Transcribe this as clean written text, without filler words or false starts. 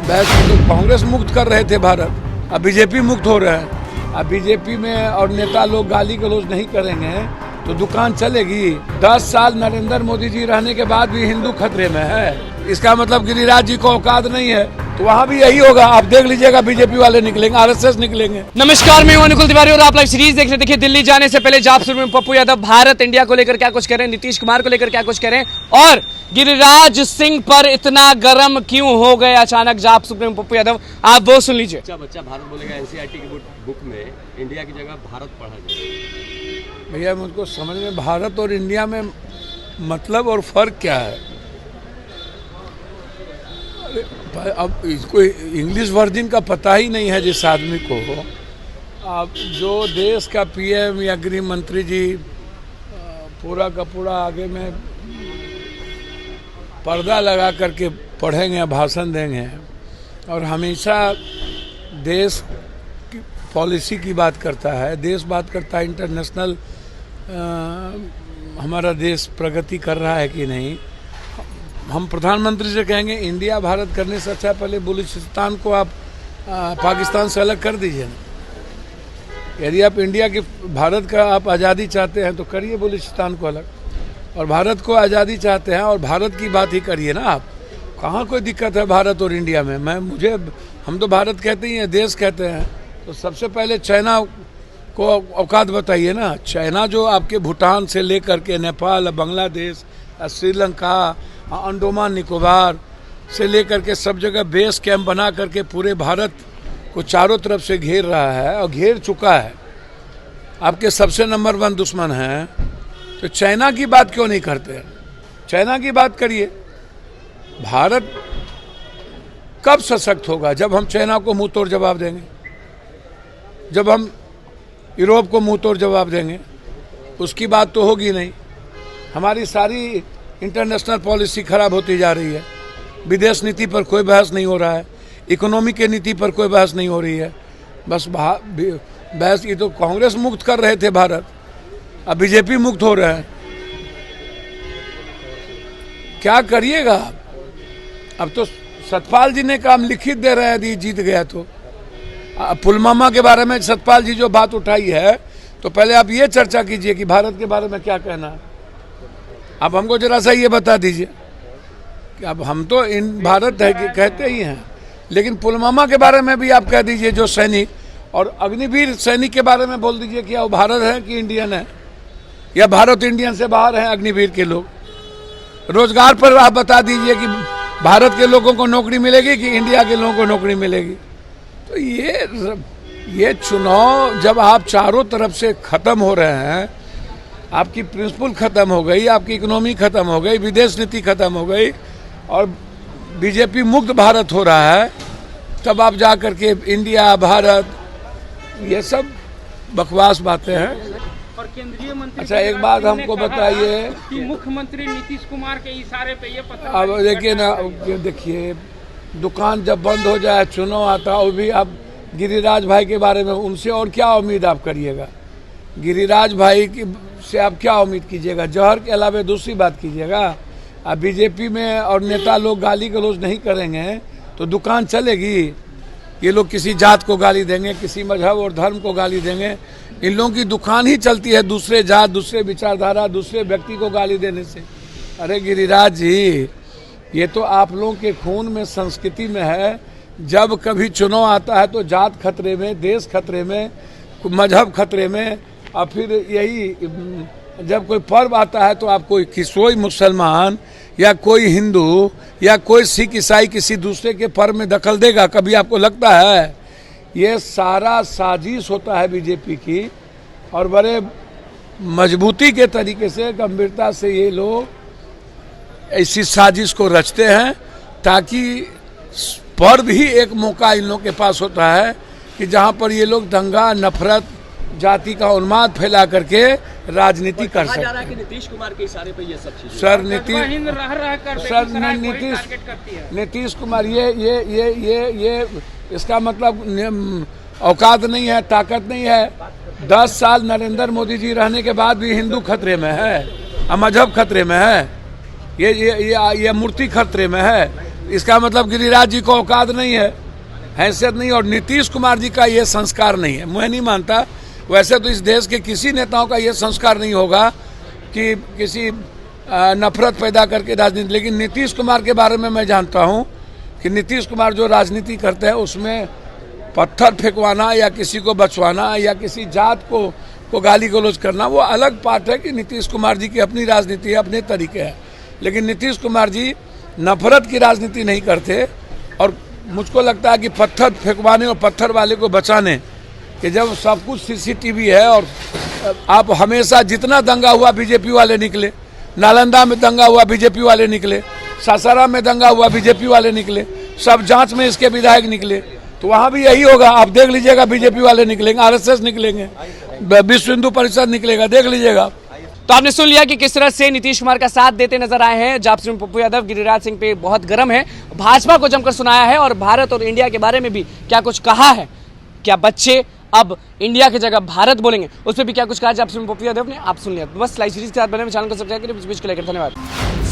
वैसे तो कांग्रेस मुक्त कर रहे थे भारत, अब बीजेपी मुक्त हो रहा है। अब बीजेपी में और नेता लोग गाली गलौज नहीं करेंगे तो दुकान चलेगी। 10 साल नरेंद्र मोदी जी रहने के बाद भी हिंदू खतरे में है। इसका मतलब गिरिराज जी को औकात नहीं है, तो वहाँ भी यही होगा। आप देख लीजिएगा, बीजेपी वाले निकलेंगे, आरएसएस निकलेंगे। नमस्कार, मैं हूं अनुकुल तिवारी और आप लाइव सीरीज देख रहे। देखिए, दिल्ली जाने से पहले जाप सुप्रीमो पप्पू यादव भारत इंडिया को लेकर क्या कुछ कह रहे हैं, नीतीश कुमार को लेकर क्या कुछ कह रहे हैं और गिरिराज सिंह पर इतना गर्म क्यों हो गए अचानक जाप सुप्रीमो पप्पू यादव, आप वो सुन लीजिए। बच्चा भारत बोलेगा, एनसीईआरटी की बुक में इंडिया की जगह भारत पढ़ा जाए। भैया मुझको समझ में भारत और इंडिया में मतलब और फर्क क्या है। अब इसको इंग्लिश वर्जन का पता ही नहीं है जिस आदमी को। अब जो देश का पीएम या गृह मंत्री जी पूरा का पूरा आगे में पर्दा लगा करके पढ़ेंगे, भाषण देंगे और हमेशा देश की पॉलिसी की बात करता है, देश बात करता है इंटरनेशनल, हमारा देश प्रगति कर रहा है कि नहीं। हम प्रधानमंत्री से कहेंगे इंडिया भारत करने से अच्छा पहले बलूचिस्तान को आप पाकिस्तान से अलग कर दीजिए ना। यदि आप इंडिया की भारत का आप आज़ादी चाहते हैं तो करिए बलूचिस्तान को अलग, और भारत को आज़ादी चाहते हैं और भारत की बात ही करिए ना। आप कहाँ कोई दिक्कत है भारत और इंडिया में। हम तो भारत कहते ही हैं, देश कहते हैं। तो सबसे पहले चाइना को औकात बताइए ना। चाइना जो आपके भूटान से लेकर के नेपाल, बांग्लादेश, श्रीलंका, अंडमान निकोबार से लेकर के सब जगह बेस कैंप बना करके पूरे भारत को चारों तरफ से घेर रहा है और घेर चुका है। आपके सबसे नंबर 1 दुश्मन हैं, तो चाइना की बात क्यों नहीं करते? चाइना की बात करिए। भारत कब सशक्त होगा? जब हम चाइना को मुंह तोड़ जवाब देंगे, जब हम यूरोप को मुंह तोड़ जवाब देंगे। उसकी बात तो होगी नहीं। हमारी सारी इंटरनेशनल पॉलिसी खराब होती जा रही है। विदेश नीति पर कोई बहस नहीं हो रहा है, इकोनॉमी के नीति पर कोई बहस नहीं हो रही है। बस बहस ये तो कांग्रेस मुक्त कर रहे थे भारत, अब बीजेपी मुक्त हो रहे हैं। क्या करिएगा? अब तो सतपाल जी ने काम लिखित दे रहे हैं यदि जीत गया तो। पुलवामा के बारे में सतपाल जी जो बात उठाई है, तो पहले आप ये चर्चा कीजिए कि भारत के बारे में क्या कहना है। आप हमको जरा सा ये बता दीजिए कि अब हम तो इन भारत है कि कहते ही हैं, लेकिन पुलवामा के बारे में भी आप कह दीजिए जो सैनिक, और अग्निवीर सैनिक के बारे में बोल दीजिए कि वो भारत है कि इंडियन है, या भारत इंडियन से बाहर हैं अग्निवीर के लोग। रोजगार पर आप बता दीजिए कि भारत के लोगों को नौकरी मिलेगी कि इंडिया के लोगों को नौकरी मिलेगी। तो ये चुनाव जब आप चारों तरफ से खत्म हो रहे हैं, आपकी प्रिंसिपल खत्म हो गई, आपकी इकोनॉमी खत्म हो गई, विदेश नीति खत्म हो गई और बीजेपी मुक्त भारत हो रहा है, तब आप जा कर के इंडिया भारत, ये सब बकवास बातें हैं। और केंद्रीय मंत्री, अच्छा एक बात हमको बताइए कि मुख्यमंत्री नीतीश कुमार के इशारे पे ये पता, अब देखिए ना, देखिए दुकान जब बंद हो जाए, चुनाव आता, वो भी आप गिरिराज भाई के बारे में उनसे और क्या उम्मीद आप करिएगा? गिरिराज भाई की से आप क्या उम्मीद कीजिएगा? जहर के अलावा दूसरी बात कीजिएगा। अब बीजेपी में और नेता लोग गाली गलौज नहीं करेंगे तो दुकान चलेगी। ये लोग किसी जात को गाली देंगे, किसी मजहब और धर्म को गाली देंगे। इन लोगों की दुकान ही चलती है दूसरे जात, दूसरे विचारधारा, दूसरे व्यक्ति को गाली देने से। अरे गिरिराज जी, ये तो आप लोगों के खून में, संस्कृति में है। जब कभी चुनाव आता है तो जात खतरे में, देश खतरे में, मजहब खतरे में, और फिर यही जब कोई पर्व आता है तो आप कोई मुसलमान या कोई हिंदू या कोई सिख ईसाई किसी दूसरे के पर्व में दखल देगा? कभी आपको लगता है? ये सारा साजिश होता है बीजेपी की, और बड़े मजबूती के तरीके से, गंभीरता से ये लोग ऐसी साजिश को रचते हैं, ताकि पर्व ही एक मौका इन लोगों के पास होता है कि जहाँ पर ये लोग दंगा, नफरत, जाति का उन्माद फैला करके राजनीति कर सकते हैं। नीतीश कुमार के इशारे पे ये सब चीजें। सर नीतीश कुमार ये इसका मतलब औकात नहीं है, ताकत नहीं है। 10 साल नरेंद्र मोदी जी रहने के बाद भी हिंदू खतरे में है, मजहब खतरे में है, ये मूर्ति खतरे में है। इसका मतलब गिरिराज जी को औकात नहीं है, हैसियत नहीं, और नीतीश कुमार जी का ये संस्कार नहीं है। मैं नहीं मानता, वैसे तो इस देश के किसी नेताओं का ये संस्कार नहीं होगा कि किसी नफरत पैदा करके राजनीति, लेकिन नीतीश कुमार के बारे में मैं जानता हूँ कि नीतीश कुमार जो राजनीति करते हैं उसमें पत्थर फेंकवाना या किसी को बचवाना या किसी जात को गाली गलौज करना वो अलग बात है कि नीतीश कुमार जी की अपनी राजनीति है, अपने तरीके है। लेकिन नीतीश कुमार जी नफरत की राजनीति नहीं करते, और मुझको लगता है कि पत्थर फेंकवाने और पत्थर वाले को बचाने कि जब सब कुछ सीसीटीवी है, और आप हमेशा जितना दंगा हुआ बीजेपी वाले निकले, नालंदा में दंगा हुआ बीजेपी वाले निकले, सासाराम में दंगा हुआ बीजेपी वाले निकले, सब जांच में इसके विधायक निकले, तो वहाँ भी यही होगा। आप देख लीजिएगा, बीजेपी वाले निकलेंगे, आरएसएस निकलेंगे, विश्व हिंदू परिषद निकलेगा, देख लीजिएगा। तो आपने सुन लिया कि किस तरह से नीतीश कुमार का साथ देते नजर आए हैं जाप सिंह पप्पू यादव। गिरिराज सिंह पे बहुत गर्म है, भाजपा को जमकर सुनाया है और भारत और इंडिया के बारे में भी क्या कुछ कहा है। क्या बच्चे अब इंडिया की जगह भारत बोलेंगे, उस पर भी क्या कुछ कहा जाप सिंह पप्पू यादव ने, आप सुन लिया। बस लाइव सीरीज के साथ बने चैनल को सब्सक्राइब करें, बीच को लेकर धन्यवाद।